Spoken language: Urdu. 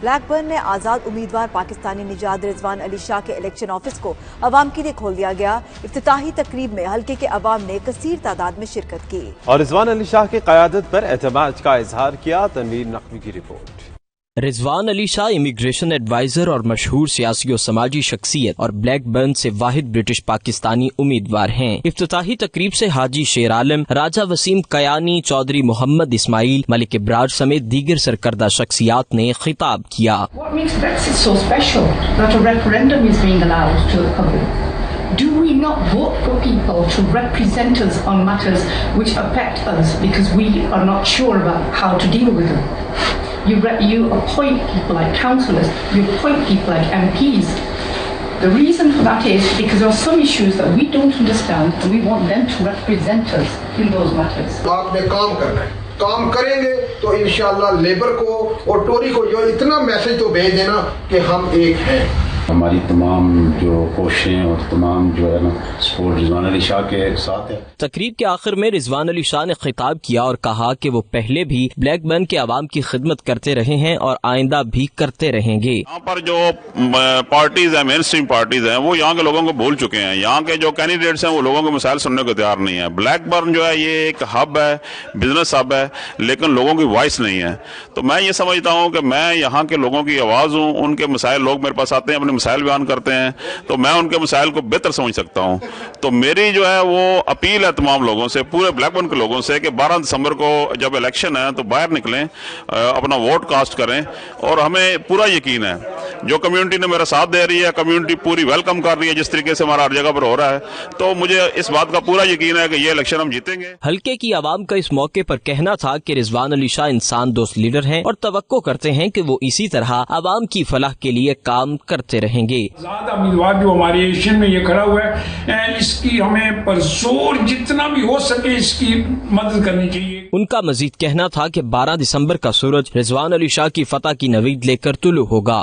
بلیک برن میں آزاد امیدوار پاکستانی نژاد رضوان علی شاہ کے الیکشن آفس کو عوام کے لیے کھول دیا گیا۔ افتتاحی تقریب میں حلقے کے عوام نے کثیر تعداد میں شرکت کی اور رضوان علی شاہ کی قیادت پر اعتماد کا اظہار کیا۔ تنویر نقوی کی رپورٹ۔ رضوان علی شاہ امیگریشن ایڈوائزر اور مشہور سیاسی و سماجی شخصیت اور بلیک برن سے واحد برٹش پاکستانی امیدوار ہیں۔ افتتاحی تقریب سے حاجی شیر عالم، راجہ وسیم کیانی، چودھری محمد اسماعیل، ملک ابراج سمیت دیگر سرکردہ شخصیات نے خطاب کیا۔ What makes Brexit so special that a referendum is being allowed to the public? Do we not vote for people to represent us on matters which affect us because we are not sure about how to deal with them? You appoint people like councillors, you appoint people like MPs. The reason for that is because there are some issues that we don't understand and we want them to represent us in those matters. آپ نے کام کرنا ہے، کام کریں گے تو انشاءاللہ لیبر کو اور ٹوری کو جو اتنا میسج تو بھیج دینا کہ ہم ایک ہیں۔ ہماری تمام جو کوششیں اور تمام جو ہے نا سپورٹ رضوان علی شاہ کے ساتھ ہے۔ تقریب کے آخر میں رضوان علی شاہ نے خطاب کیا اور کہا کہ وہ پہلے بھی بلیک برن کے عوام کی خدمت کرتے رہے ہیں اور آئندہ بھی کرتے رہیں گے۔ یہاں پر جو پارٹیز ہیں، مین اسٹریم پارٹیز ہیں، وہ یہاں کے لوگوں کو بھول چکے ہیں۔ یہاں کے جو کینڈیڈیٹس ہیں وہ لوگوں کے مسائل سننے کو تیار نہیں ہیں۔ بلیک برن جو ہے یہ ایک ہب ہے، بزنس ہب ہے، لیکن لوگوں کی وائس نہیں ہے۔ تو میں یہ سمجھتا ہوں کہ میں یہاں کے لوگوں کی آواز ہوں، ان کے مسائل، لوگ میرے پاس آتے ہیں اپنے مسائل بیان کرتے ہیں تو میں ان کے مسائل کو بہتر سمجھ سکتا ہوں۔ تو میری جو ہے وہ اپیل ہے تمام لوگوں سے، پورے بلیک برن کے لوگوں سے، کہ 12 دسمبر کو جب الیکشن ہے تو باہر نکلیں، اپنا ووٹ کاسٹ کریں۔ اور ہمیں پورا یقین ہے جو کمیونٹی نے میرا ساتھ دے رہی ہے، کمیونٹی پوری ویلکم کر رہی ہے جس طریقے سے ہمارا ہر جگہ پر ہو رہا ہے، تو مجھے اس بات کا پورا یقین ہے کہ یہ الیکشن ہم جیتیں گے۔ حلقے کی عوام کا اس موقع پر کہنا تھا کہ رضوان علی شاہ انسان دوست لیڈر ہیں اور توقع کرتے ہیں کہ وہ اسی طرح عوام کی فلاح کے لیے کام کرتے رہیں گے۔ امیدوار جو ہمارے ایشین میں یہ کھڑا ہوا ہے، اس کی ہمیں پرزور جتنا بھی ہو سکے اس کی مدد کرنی چاہیے۔ ان کا مزید کہنا تھا کہ 12 دسمبر کا سورج رضوان علی شاہ کی فتح کی نوید لے کر طلوع ہوگا۔